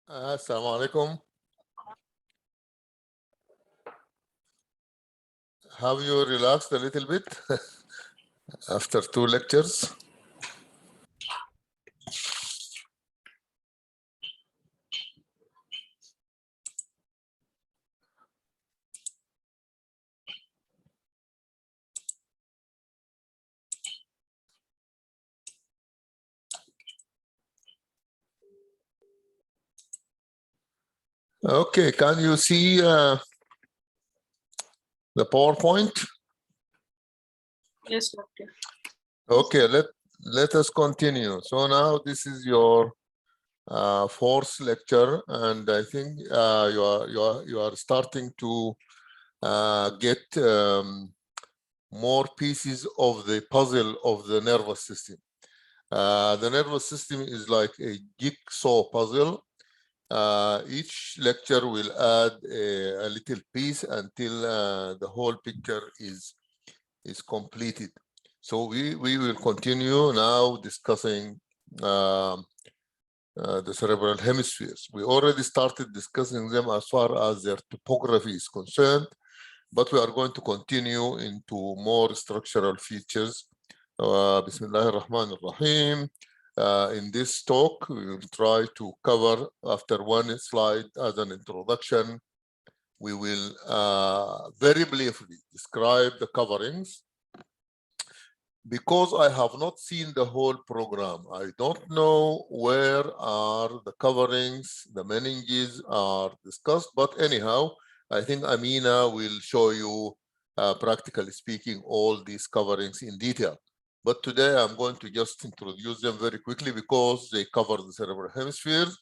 Assalamu alaikum. Have you relaxed a little bit after 2 lectures? Okay, can you see the PowerPoint? Yes, doctor. Okay, let us continue. So now this is your fourth lecture, and I think you are starting to get more pieces of the puzzle of the nervous system. The nervous system is like a jigsaw puzzle. Each lecture will add a little piece until the whole picture is completed. So we will continue now discussing the cerebral hemispheres. We already started discussing them as far as their topography is concerned, but we are going to continue into more structural features. Bismillah ar-Rahman ar-Rahim. In this talk, we will try to cover, after one slide as an introduction, we will very briefly describe the coverings. Because I have not seen the whole program, I don't know where are the coverings, the meninges are discussed, but anyhow, I think Amina will show you, practically speaking, all these coverings in detail. But today I'm going to just introduce them very quickly because they cover the cerebral hemispheres.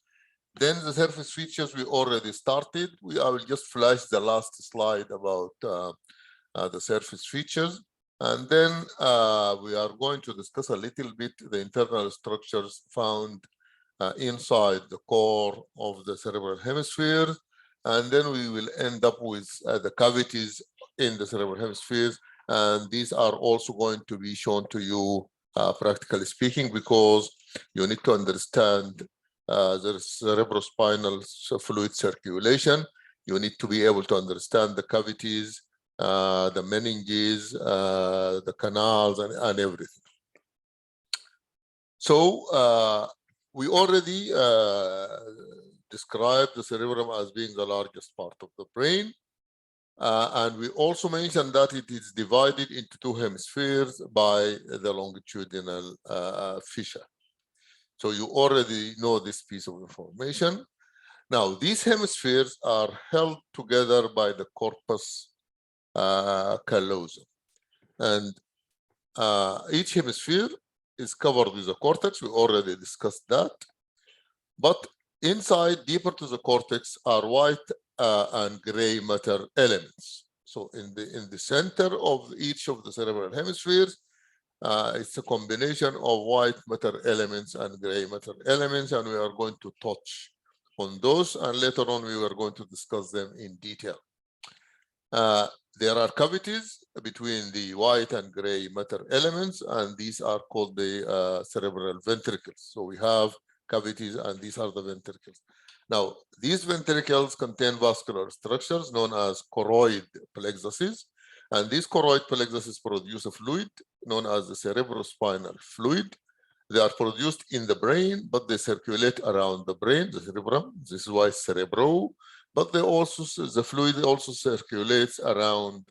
Then the surface features we already started. I will just flash the last slide about the surface features. And then we are going to discuss a little bit the internal structures found inside the core of the cerebral hemisphere. And then we will end up with the cavities in the cerebral hemispheres. And these are also going to be shown to you, practically speaking, because you need to understand the cerebrospinal fluid circulation. You need to be able to understand the cavities, the meninges, the canals, and everything. So we already described the cerebrum as being the largest part of the brain. And we also mentioned that it is divided into 2 hemispheres by the longitudinal fissure. So you already know this piece of information. Now, these hemispheres are held together by the corpus callosum. And each hemisphere is covered with a cortex. We already discussed that. But inside, deeper to the cortex, are white and gray matter elements. So in the center of each of the cerebral hemispheres, it's a combination of white matter elements and gray matter elements, and we are going to touch on those, and later on we are going to discuss them in detail. There are cavities between the white and gray matter elements, and these are called the cerebral ventricles. So we have cavities, and these are the ventricles. Now, these ventricles contain vascular structures known as choroid plexuses, and these choroid plexuses produce a fluid known as the cerebrospinal fluid. They are produced in the brain, but they circulate around the brain, the cerebrum. This is why cerebral. But they also, the fluid also circulates around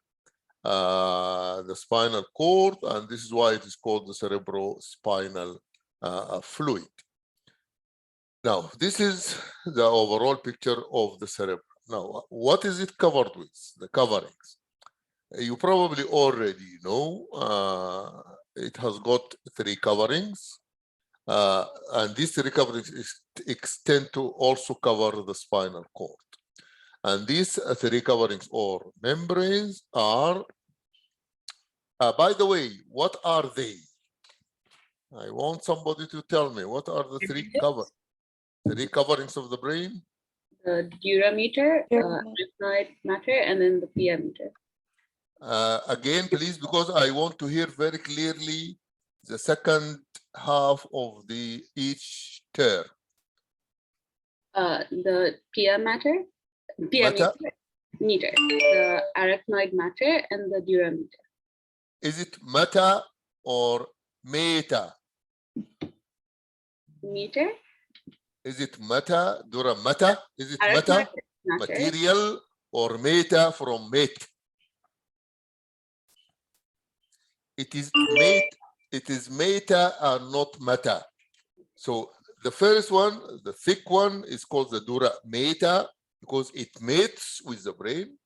the spinal cord, and this is why it is called the cerebrospinal fluid. Now, this is the overall picture of the cerebrum. Now, what is it covered with? The coverings. You probably already know it has got 3 coverings. And these 3 coverings extend to also cover the spinal cord. And these 3 coverings or membranes are, by the way, what are they? I want somebody to tell me, what are the 3 coverings? Three coverings of the brain. The durameter, arachnoid matter, and then the pia meter. Again, please, because I want to hear very clearly the second half of each term. The pia matter, pia meter, the arachnoid matter, and the durameter. Is it meta or meta? Meter. Is it meta, dura meta? Is it Arachnoid meta, matter. material, or meta from mate? It is meta and not meta. So the first one, the thick one, is called the dura meta because it mates with the brain.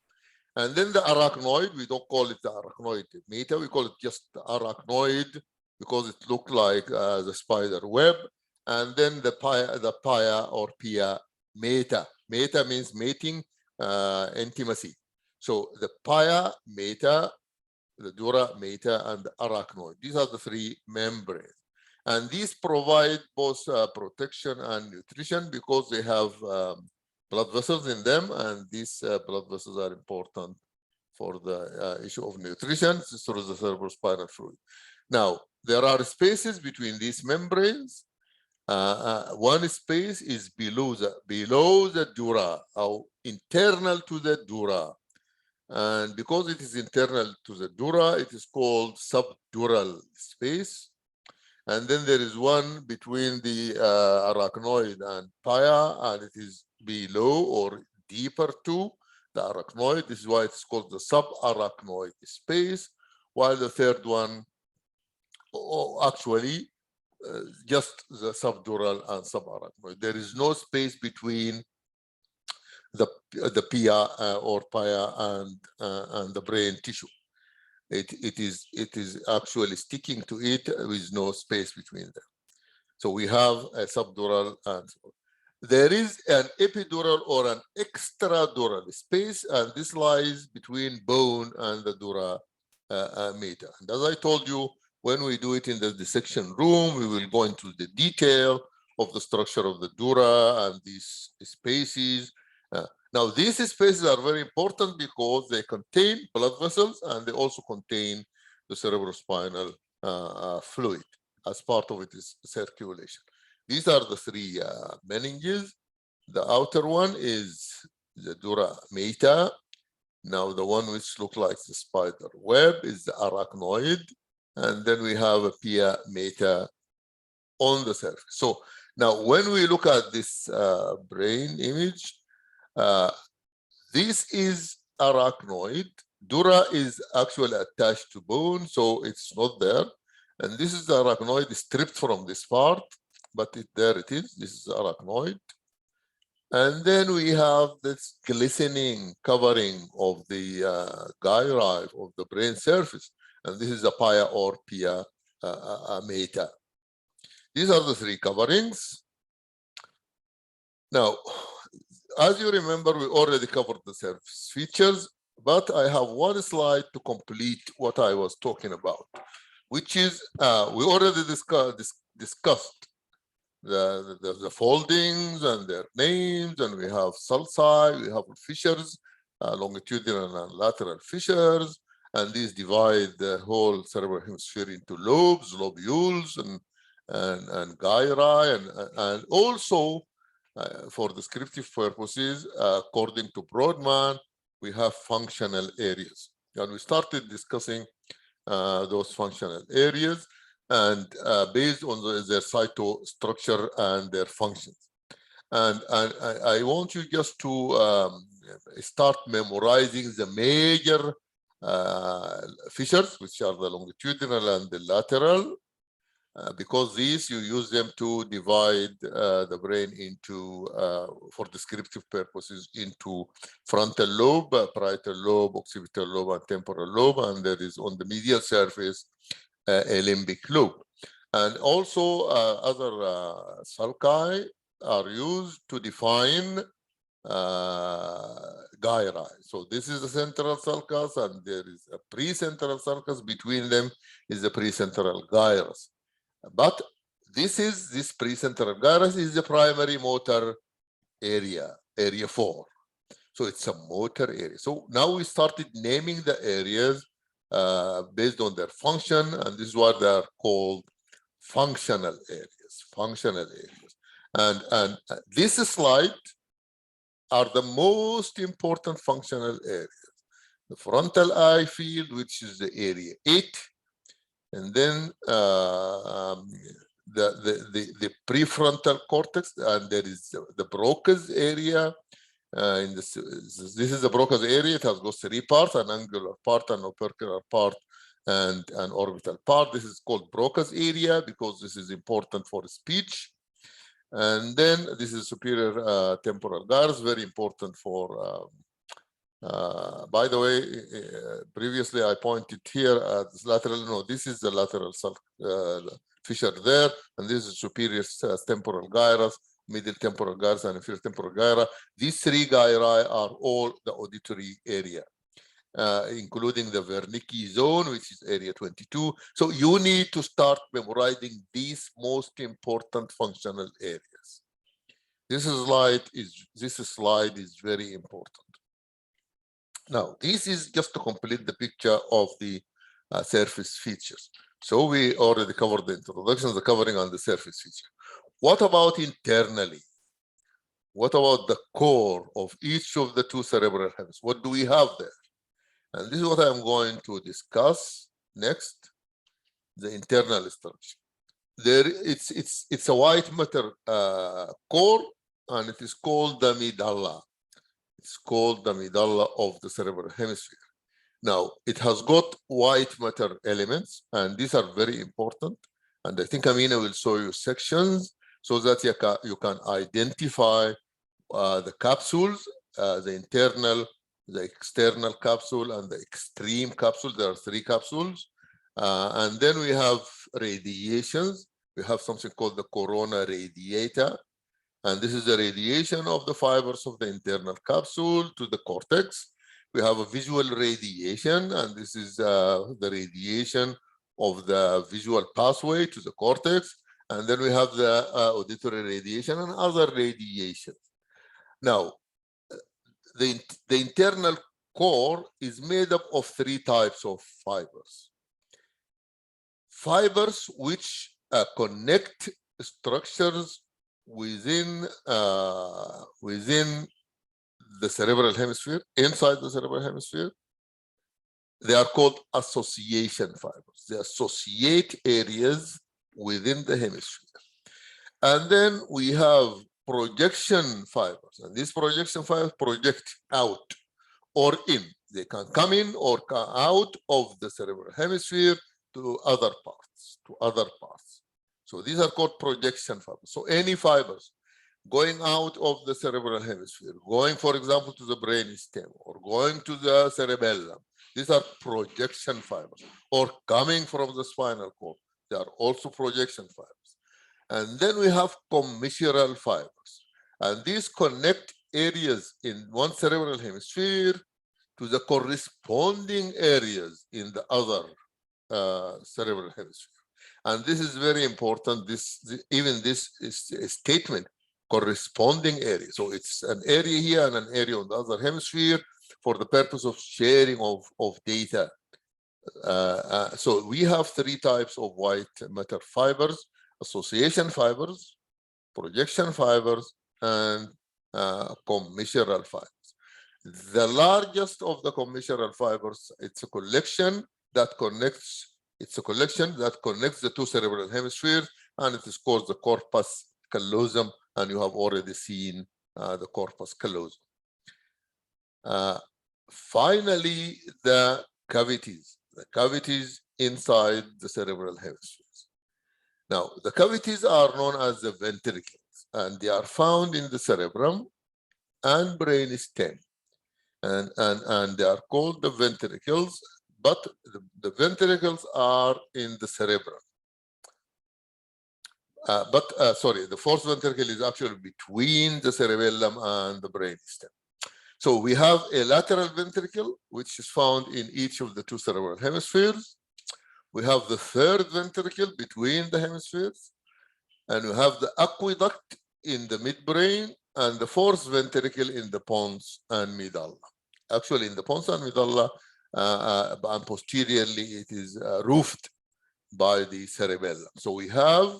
And then the arachnoid, we don't call it the arachnoid meta, we call it just the arachnoid because it looked like the spider web. And then the pia or pia meta. Meta means mating, intimacy. So the pia meta, the dura meta, and the arachnoid. These are the three membranes. And these provide both protection and nutrition because they have blood vessels in them, and these blood vessels are important for the issue of nutrition through the cerebrospinal fluid. Now, there are spaces between these membranes. One space is below the dura, or internal to the dura. And because it is internal to the dura, it is called subdural space. And then there is one between the arachnoid and pia, and it is below or deeper to the arachnoid. This is why it's called the subarachnoid space, while the third one, actually, just the subdural and subarachnoid. There is no space between the pia or pia and the brain tissue. It is actually sticking to it with no space between them. So we have a subdural and there is an epidural or an extradural space, and this lies between bone and the dura meta. And as I told you, when we do it in the dissection room, we will go into the detail of the structure of the dura and these spaces. Now, these spaces are very important because they contain blood vessels and they also contain the cerebrospinal fluid as part of its circulation. These are the three meninges. The outer one is the dura meta. Now, the one which looks like the spider web is the arachnoid. And then we have a pia meta on the surface. So now when we look at this brain image, this is arachnoid. Dura is actually attached to bone, so it's not there. And this is the arachnoid stripped from this part, but there it is. This is the arachnoid. And then we have this glistening covering of the gyri of the brain surface. And this is the pia or pia meta. These are the three coverings. Now, as you remember, we already covered the surface features, but I have one slide to complete what I was talking about, which is we already discussed the foldings and their names, and we have sulci, we have fissures, longitudinal and lateral fissures, and these divide the whole cerebral hemisphere into lobes, lobules, and gyri, and also for descriptive purposes, according to Brodmann, we have functional areas. And we started discussing those functional areas and based on their cytostructure and their functions. And I want you just to start memorizing the major fissures, which are the longitudinal and the lateral, because these you use them to divide the brain into, for descriptive purposes, into frontal lobe, parietal lobe, occipital lobe, and temporal lobe, and there is on the medial surface a limbic lobe. And also other sulci are used to define gyri. So this is the central sulcus, and there is a precentral sulcus. Between them is the precentral gyrus. But this precentral gyrus is the primary motor area, area 4. So it's a motor area. So now we started naming the areas based on their function, and this is what they are called functional areas. Functional areas. And this slide are the most important functional areas. The frontal eye field, which is the area 8, and then the prefrontal cortex, and there is the Broca's area. This is the Broca's area. It has got 3 parts: an angular part, an opercular part, and an orbital part. This is called Broca's area because this is important for speech. And then this is superior temporal gyrus, very important for by the way, previously I pointed here at this lateral. No, this is the lateral fissure there, and this is superior temporal gyrus, middle temporal gyrus, and inferior temporal gyrus. These 3 gyri are all the auditory area, including the Wernicke zone, which is area 22. So you need to start memorizing these most important functional areas. This slide is very important. Now, this is just to complete the picture of the surface features. So we already covered the introduction, the covering on the surface feature. What about internally? What about the core of each of the 2 cerebral hemispheres? What do we have there? And this is what I'm going to discuss next, the internal structure. It's a white matter core, and it is called the medulla. It's called the medulla of the cerebral hemisphere. Now, it has got white matter elements, and these are very important. And I think Amina will show you sections so that you can identify the capsules, the internal, the external capsule, and the extreme capsule. There are 3 capsules. And then we have radiations. We have something called the corona radiata. And this is the radiation of the fibers of the internal capsule to the cortex. We have a visual radiation, and this is the radiation of the visual pathway to the cortex. And then we have the auditory radiation and other radiations. Now, the internal core is made up of 3 types of fibers. Fibers which connect structures within the cerebral hemisphere, inside the cerebral hemisphere. They are called association fibers. They associate areas within the hemisphere. And then we have projection fibers, and these projection fibers project out or in. They can come in or come out of the cerebral hemisphere to other parts. So these are called projection fibers. So any fibers going out of the cerebral hemisphere, going, for example, to the brain stem or going to the cerebellum, these are projection fibers, or coming from the spinal cord. They are also projection fibers. And then we have commissural fibers. And these connect areas in one cerebral hemisphere to the corresponding areas in the other cerebral hemisphere. And this is very important. Even this is a statement, corresponding area. So it's an area here and an area on the other hemisphere for the purpose of sharing of data. So we have 3 types of white matter fibers: association fibers, projection fibers, and commissural fibers. The largest of the commissural fibers, it's a collection that connects the 2 cerebral hemispheres, and it is called the corpus callosum, and you have already seen the corpus callosum. Finally, the cavities inside the cerebral hemispheres. Now, the cavities are known as the ventricles, and they are found in the cerebrum and brain stem, and they are called the ventricles. But the ventricles are in the cerebrum. Sorry, the 4th ventricle is actually between the cerebellum and the brain stem. So we have a lateral ventricle, which is found in each of the 2 cerebral hemispheres. We have the 3rd ventricle between the hemispheres. and you have the aqueduct in the midbrain and the fourth ventricle in the pons and medulla. Actually, in the pons and medulla, and posteriorly, it is roofed by the cerebellum. So we have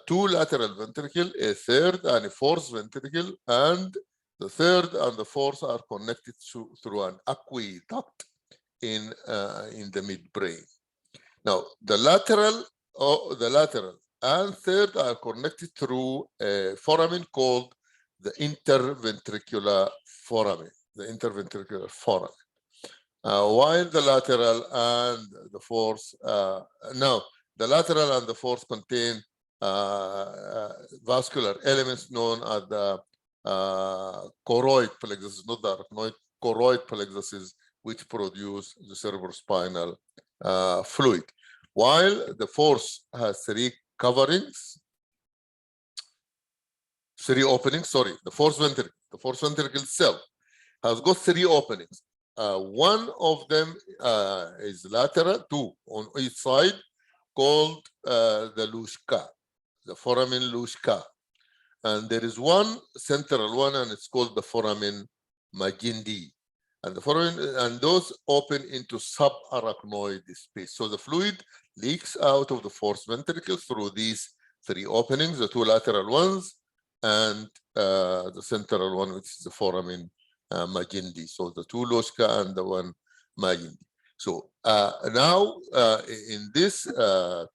two lateral ventricle, a third and a fourth ventricle, and the third and the fourth are connected through an aqueduct in the midbrain. Now, the lateral and third are connected through a foramen called the interventricular foramen. The interventricular foramen. While the lateral and the fourth, the lateral and the fourth contain vascular elements known as the choroid plexus, not the arachnoid, choroid plexuses, which produce the cerebrospinal fluid. While the fourth has three openings, sorry, the fourth ventricle itself has got three openings. One of them is lateral, two on each side, called the Lushka, the foramen Lushka. And there is one central one, and it's called the foramen Magindi. And the foramen, and those open into subarachnoid space. So the fluid leaks out of the fourth ventricle through these three openings, the two lateral ones, and the central one, which is the foramen Magindi. So the two Lushka and the one Magindi. So now in this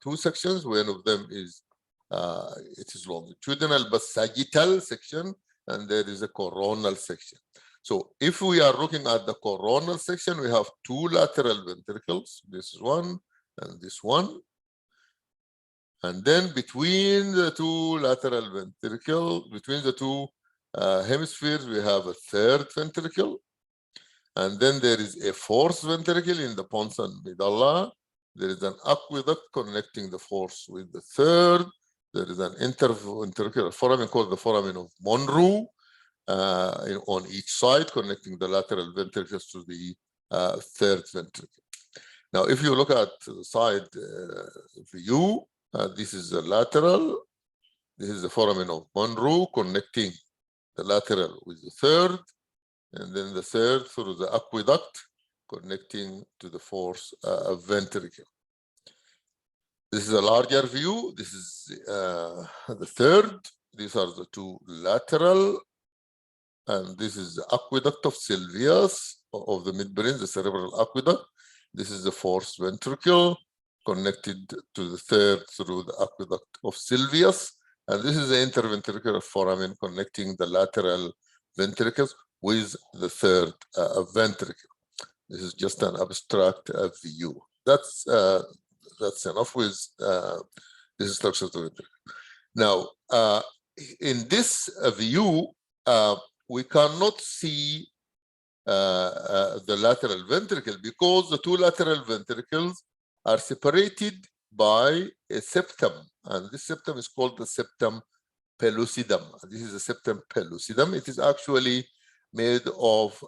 two sections, one of them is it is longitudinal but sagittal section, and there is a coronal section. So if we are looking at the coronal section, we have two lateral ventricles. This is one and this one. And then between the two lateral ventricles, between the two hemispheres, we have a third ventricle. And then there is a fourth ventricle in the pons and medulla. There is an aqueduct connecting the fourth with the third. There is an interventricular foramen called the foramen of Monroe on each side, connecting the lateral ventricles to the third ventricle. Now, if you look at the side view, this is the lateral. This is the foramen of Monroe connecting the lateral with the third, and then the third through the aqueduct connecting to the fourth ventricle. This is a larger view. This is the third. These are the two lateral, and this is the aqueduct of Sylvius of the midbrain, the cerebral aqueduct. This is the fourth ventricle connected to the third through the aqueduct of Sylvius, and this is the interventricular foramen connecting the lateral ventricles with the third ventricle. This is just an abstract view. That's enough with this structure of the ventricle. Now, in this view, we cannot see the lateral ventricle because the two lateral ventricles are separated by a septum, and this septum is called the septum pellucidum. This is the septum pellucidum. It is actually made of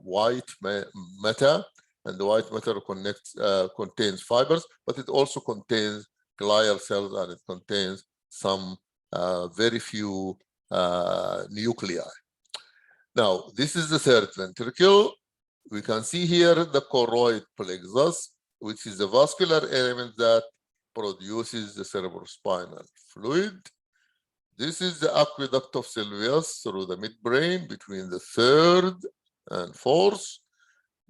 white matter, and the white matter contains fibers, but it also contains glial cells, and it contains some very few nuclei. Now, this is the third ventricle. We can see here the choroid plexus, which is the vascular element that produces the cerebrospinal fluid. This is the aqueduct of Sylvius through the midbrain between the third and fourth.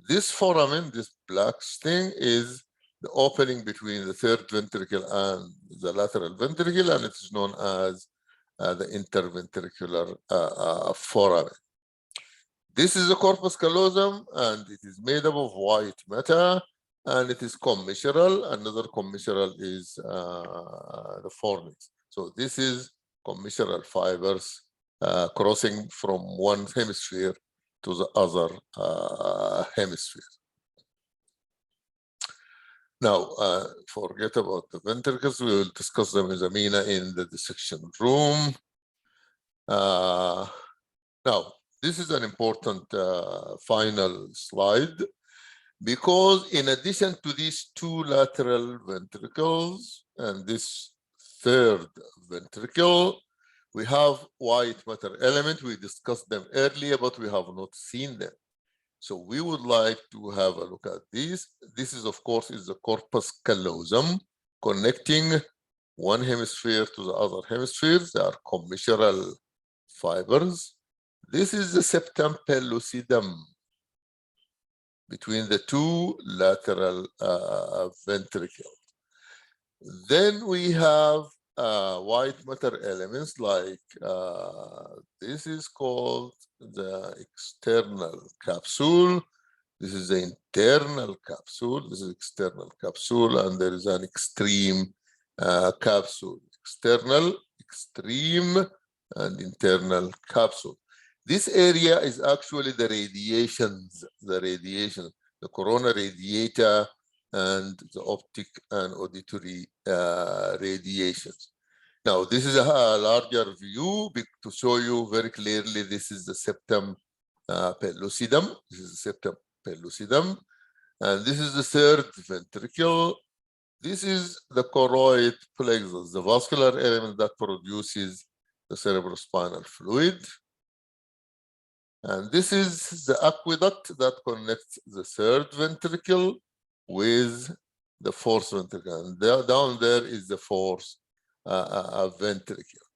This foramen, this black thing, is the opening between the third ventricle and the lateral ventricle, and it is known as the interventricular foramen. This is the corpus callosum, and it is made up of white matter, and it is commissural. Another commissural is the fornix. So this is commissural fibers crossing from one hemisphere to the other hemisphere. Now, forget about the ventricles. We will discuss them as Amina in the dissection room. Now, this is an important final slide, because in addition to these two lateral ventricles and this third ventricle. We have white matter element. We discussed them earlier, but we have not seen them. So we would like to have a look at these. This is, of course, is the corpus callosum connecting one hemisphere to the other hemispheres. They are commissural fibers. This is the septum pellucidum between the two lateral ventricles. Then we have white matter elements like this is called the external capsule. This is the internal capsule. This is external capsule, and there is an extreme capsule. External, extreme, and internal capsule. This area is actually the radiations, the corona radiata, and the optic and auditory radiations. Now, this is a larger view to show you very clearly. This is the septum pellucidum. This is the septum pellucidum, and this is the third ventricle. This is the choroid plexus, the vascular element that produces the cerebrospinal fluid. And this is the aqueduct that connects the third ventricle with the fourth ventricle. And down there is the fourth ventricle.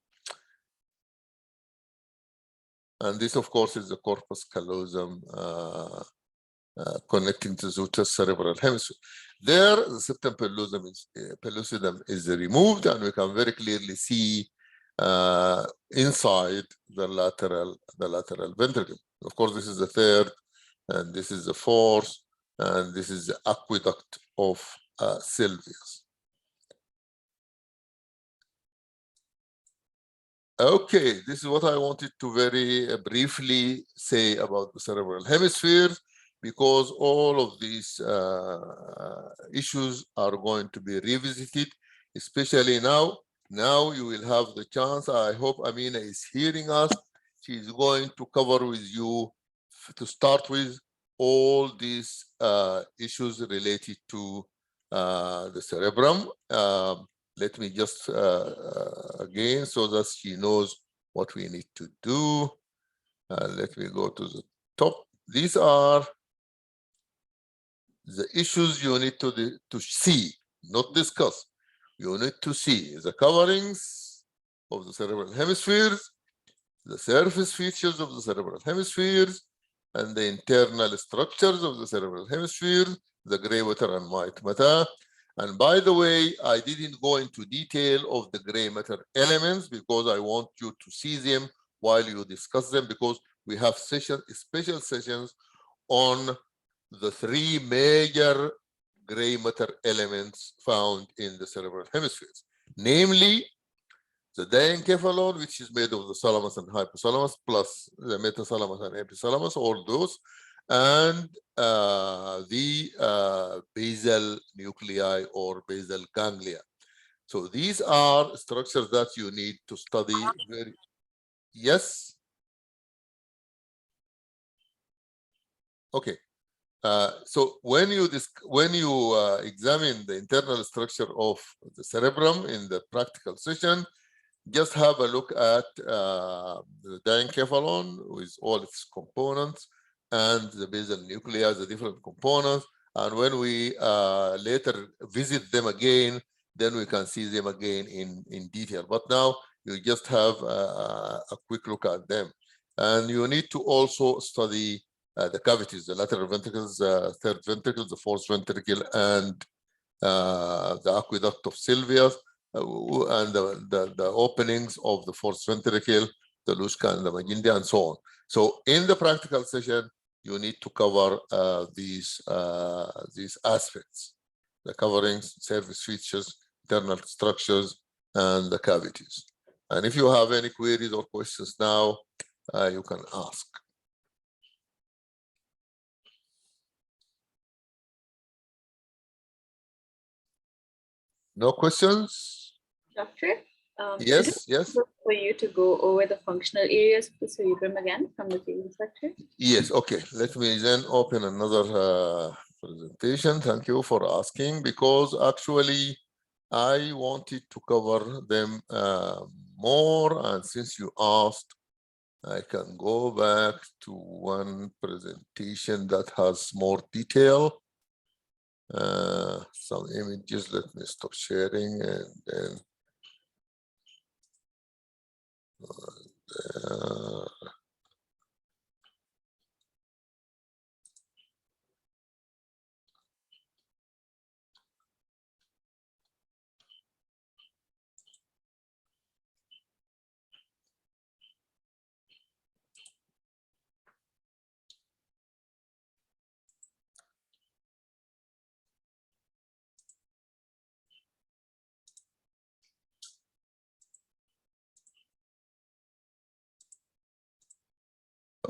And this, of course, is the corpus callosum connecting to the cerebral hemisphere. There, the septum pellucidum is removed, and we can very clearly see inside the lateral ventricle. Of course, this is the third, and this is the fourth, and this is the aqueduct of Sylvius. Okay, this is what I wanted to very briefly say about the cerebral hemisphere, because all of these issues are going to be revisited, especially now. Now you will have the chance. I hope Amina is hearing us. She is going to cover with you, to start with, all these issues related to the cerebrum. Let me just again, so that she knows what we need to do. Let me go to the top. These are the issues you need to see, not discuss. You need to see the coverings of the cerebral hemispheres, the surface features of the cerebral hemispheres, and the internal structures of the cerebral hemisphere, the gray matter and white matter. And by the way, I didn't go into detail of the gray matter elements because I want you to see them while you discuss them, because we have special sessions on the three major gray matter elements found in the cerebral hemispheres, namely the diencephalon, which is made of the thalamus and hypothalamus, plus the metathalamus and epithalamus, all those, and the basal nuclei or basal ganglia. So these are structures that you need to study very. Yes. Okay. So when you examine the internal structure of the cerebrum in the practical session, just have a look at the diencephalon with all its components and the basal nuclei, the different components. And when we later visit them again, then we can see them again in detail. But now you just have a quick look at them. And you need to also study the cavities, the lateral ventricles, third ventricle, the fourth ventricle, and the aqueduct of Sylvius, and the openings of the fourth ventricle, the Luschka and the Magindia, and so on. So in the practical session, you need to cover these aspects: the coverings, surface features, internal structures, and the cavities. And if you have any queries or questions now, you can ask. No questions? Doctor? Yes, yes. For you to go over the functional areas of the cerebrum again from the previous lecture? Yes, okay. Let me then open another presentation. Thank you for asking, because actually I wanted to cover them more, and since you asked, I can go back to one presentation that has more detail. Some images, let me stop sharing, and then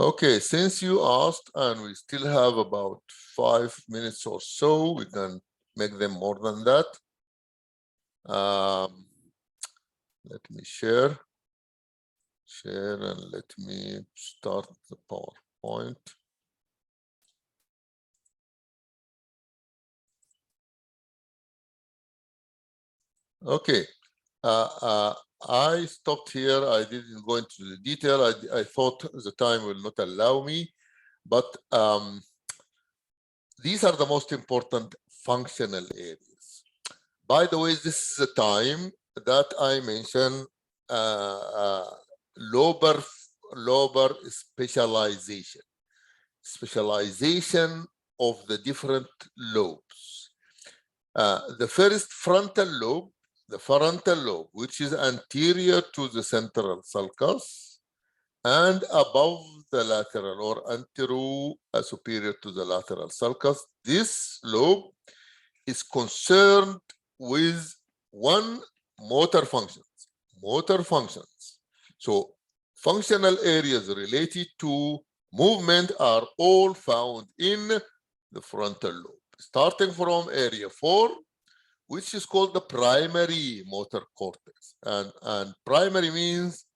okay, since you asked, and we still have about 5 minutes or so, we can make them more than that. Let me share, and let me start the PowerPoint. Okay, I stopped here. I didn't go into the detail. I thought the time will not allow me, but these are the most important functional areas. By the way, this is the time that I mentioned lobar specialization of the different lobes. The first frontal lobe, which is anterior to the central sulcus and above the lateral or antero superior to the lateral sulcus. This lobe is concerned with one motor functions. So functional areas related to movement are all found in the frontal lobe, starting from area 4, which is called the primary motor cortex. And primary means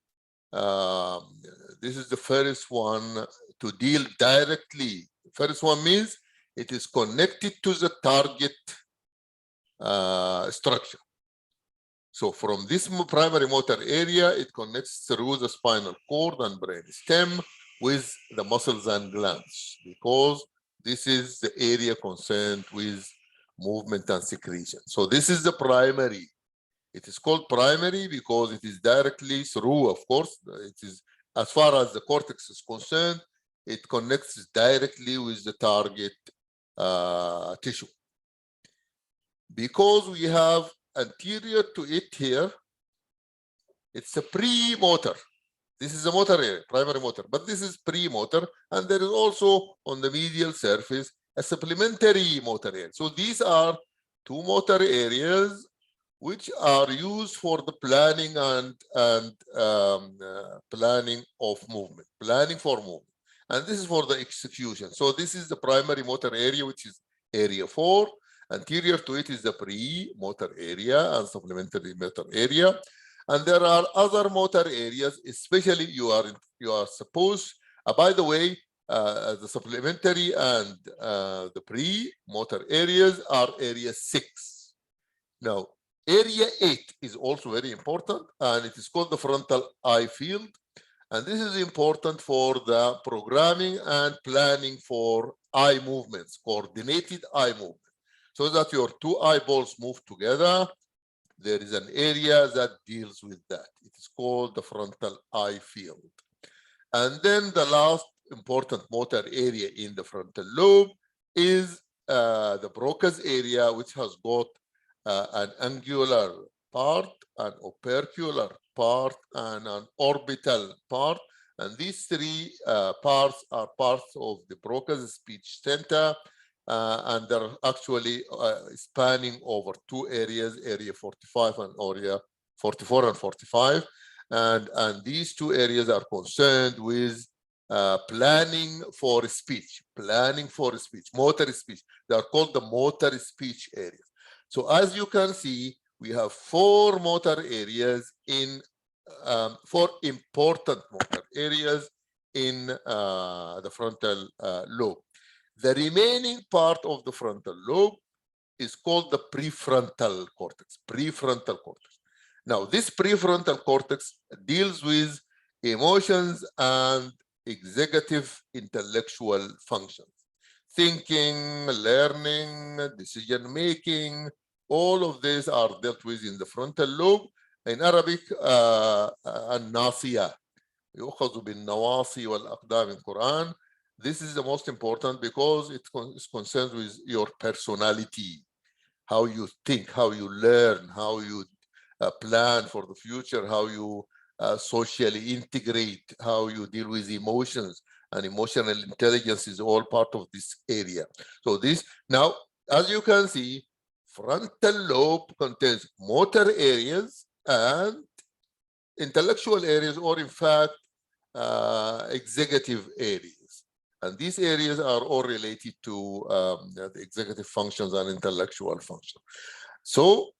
this is the first one to deal directly. First one means it is connected to the target structure. So from this primary motor area, it connects through the spinal cord and brain stem with the muscles and glands, because this is the area concerned with movement and secretion. So this is the primary. It is called primary because it is directly through, of course, it is, as far as the cortex is concerned, it connects directly with the target tissue. Because we have anterior to it here, it's a premotor. This is a motor area, primary motor, but this is premotor, and there is also on the medial surface a supplementary motor area. So these are two motor areas which are used for the planning and planning of movement, planning for movement, and this is for the execution. So this is the primary motor area, which is area 4. Anterior to it is the pre-motor area and supplementary motor area. And there are other motor areas, especially you are supposed, by the way, the supplementary and the pre-motor areas are area 6. Now, area 8 is also very important, and it is called the frontal eye field. And this is important for the programming and planning for eye movements, coordinated eye movement. So that your two eyeballs move together, there is an area that deals with that. It is called the frontal eye field. And then the last important motor area in the frontal lobe is the Broca's area, which has got an angular part, an opercular part, and an orbital part. And these three parts are parts of the Broca's speech center. And they're actually spanning over two areas, area 45 and area 44 and 45. And these two areas are concerned with planning for speech, motor speech. They are called the motor speech areas. So as you can see, we have 4 motor areas in 4 important motor areas in the frontal lobe. The remaining part of the frontal lobe is called the prefrontal cortex. Prefrontal cortex. Now, this prefrontal cortex deals with emotions and executive intellectual functions. Thinking, learning, decision making, all of these are dealt with in the frontal lobe. In Arabic, الناصية يؤخذ بالنواصي والأقدام in Quran. This is the most important because it is concerned with your personality, how you think, how you learn, how you plan for the future, how you socially integrate, how you deal with emotions, and emotional intelligence is all part of this area. So this, now, as you can see, frontal lobe contains motor areas and intellectual areas, or in fact, executive areas. And these areas are all related to the executive functions and intellectual functions. So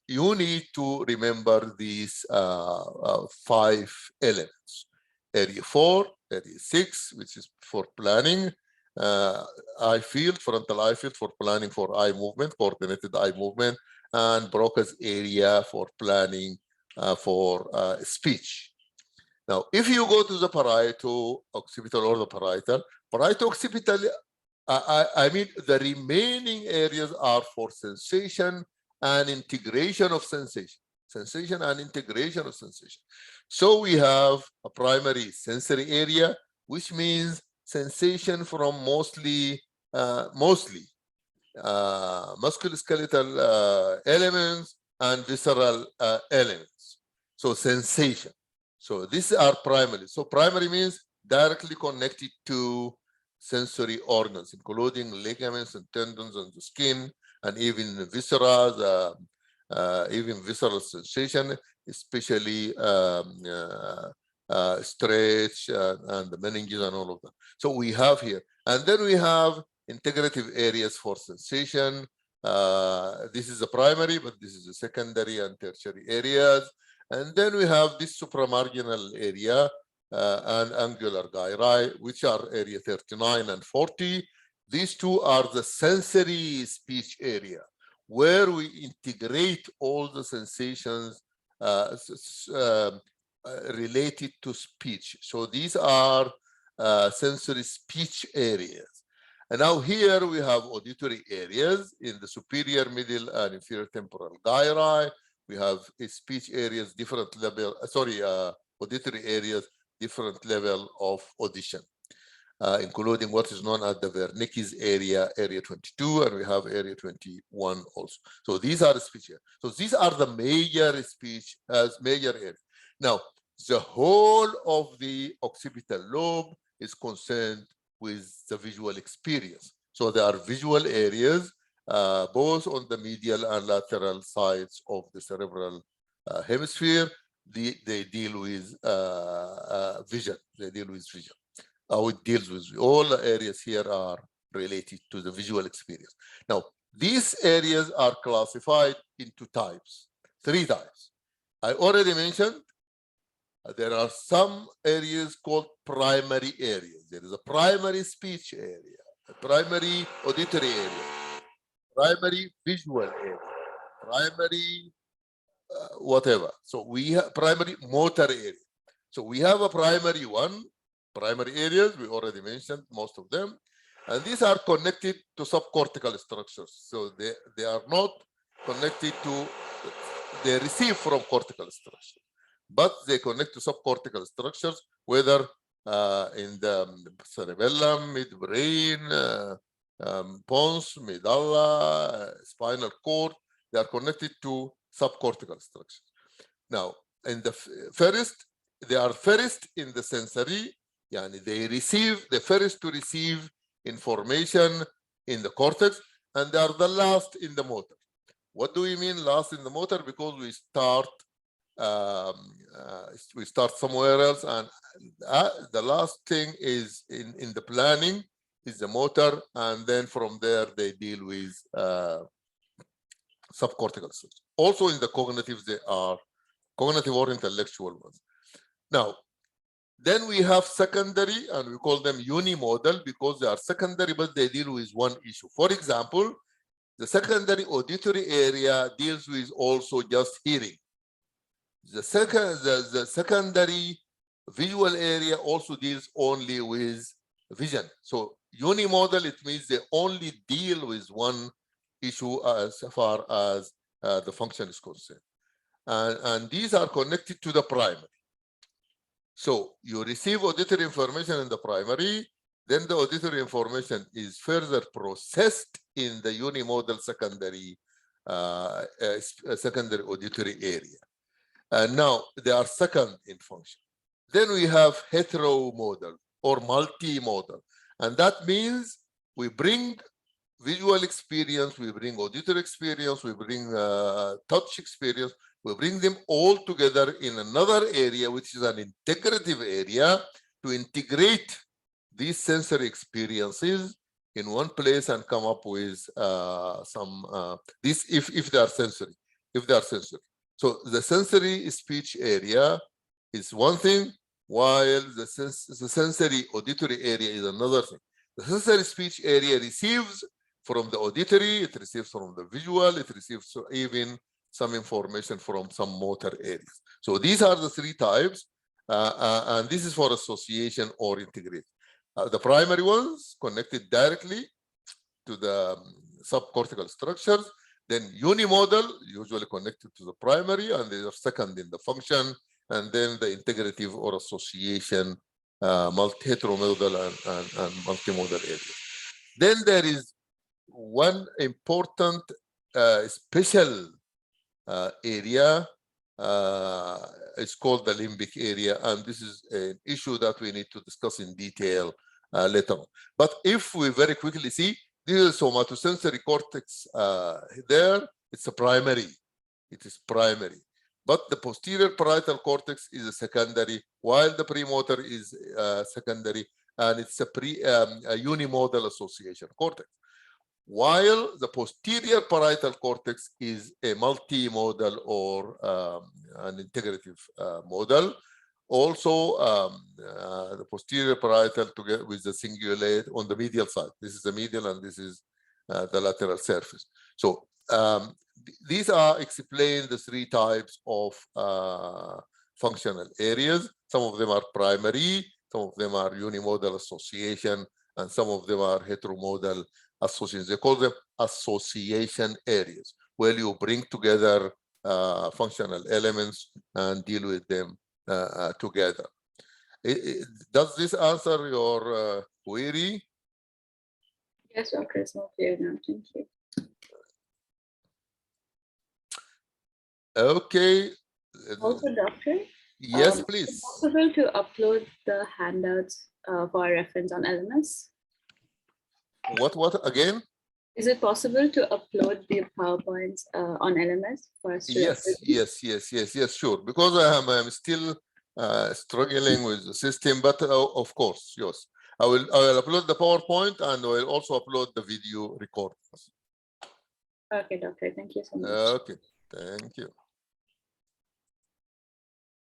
you need to remember these 5 elements. Area 4, area 6, which is for planning, eye field, frontal eye field for planning for eye movement, coordinated eye movement, and Broca's area for planning for speech. Now, if you go to the parieto-occipital or the parietal, parieto-occipital, I mean, the remaining areas are for sensation and integration of sensation. Sensation and integration of sensation. So we have a primary sensory area, which means sensation from mostly musculoskeletal elements and visceral elements. So sensation. So these are primary. So primary means directly connected to sensory organs, including ligaments and tendons and the skin, and even viscera, even visceral sensation, especially stretch and the meninges and all of that. So we have here, and then we have integrative areas for sensation. This is the primary, but this is the secondary and tertiary areas. And then we have this supramarginal area and angular gyri, which are area 39 and 40. These two are the sensory speech area, where we integrate all the sensations related to speech. So these are sensory speech areas. And now here we have auditory areas in the superior, middle, and inferior temporal gyri. We have speech areas, different level, auditory areas, different level of audition, including what is known as the Wernicke's area, area 22, and we have area 21 also. So these are the speech areas. So these are the major speech as major areas. Now, the whole of the occipital lobe is concerned with the visual experience. So there are visual areas both on the medial and lateral sides of the cerebral hemisphere. They deal with vision. They deal with vision. How it deals with all the areas here are related to the visual experience. Now, these areas are classified into types, 3 types. I already mentioned there are some areas called primary areas. There is a primary speech area, a primary auditory area, primary visual area, primary whatever. So we have primary motor area. So we have a primary one, primary areas, we already mentioned most of them. And these are connected to subcortical structures. So they are not connected to, they receive from cortical structures, but they connect to subcortical structures, whether in the cerebellum, midbrain, pons, medulla, spinal cord. They are connected to subcortical structures. Now, in the first, they are first in the sensory, yani they receive, the first to receive information in the cortex, and they are the last in the motor. What do we mean last in the motor? Because we start somewhere else, and the last thing is in the planning is the motor, and then from there they deal with subcortical structure. Also in the cognitives, they are cognitive or intellectual ones. Now, then we have secondary, and we call them unimodal because they are secondary, but they deal with one issue. For example, The secondary auditory area deals with also just hearing. The secondary visual area also deals only with vision. So unimodal, it means they only deal with one issue as far as the function is concerned. And these are connected to the primary. So you receive auditory information in the primary, then the auditory information is further processed in the unimodal secondary secondary auditory area. And now they are second in function. Then we have heteromodal or multimodal. And that means we bring visual experience, we bring auditory experience, we bring touch experience, we bring them all together in another area, which is an integrative area, to integrate these sensory experiences in one place and come up with this if they are sensory, So the sensory speech area is one thing, while the sensory auditory area is another thing. The sensory speech area receives from the auditory, it receives from the visual, it receives even some information from some motor areas. So these are the three types, and this is for association or integrate. The primary ones connected directly to the subcortical structures, then unimodal, usually connected to the primary, and they are second in the function, and then the integrative or association, heteromodal and multimodal areas. Then there is one important special area. It's called the limbic area, and this is an issue that we need to discuss in detail later on. But if we very quickly see, this is somatosensory cortex there, it's a primary. It is primary. But the posterior parietal cortex is a secondary, while the premotor is secondary, and it's a unimodal association cortex. While the posterior parietal cortex is a multimodal or an integrative modal. Also, the posterior parietal together with the cingulate on the medial side. This is the medial and this is the lateral surface. So these are explained the three types of functional areas. Some of them are primary, some of them are unimodal association, and some of them are heteromodal associations. They call them association areas, where you bring together functional elements and deal with them together. Does this answer your query? Yes, Dr. It's all clear now. Thank you. Okay. Also, Doctor? Yes, please. Is it possible to upload the handouts for reference on LMS? What again? Is it possible to upload the PowerPoints on LMS for us to Yes, sure. Because I'm still struggling with the system, but of course, yes. I will upload the PowerPoint and I will also upload the video recordings. Okay, Doctor. Thank you so much. Okay, thank you.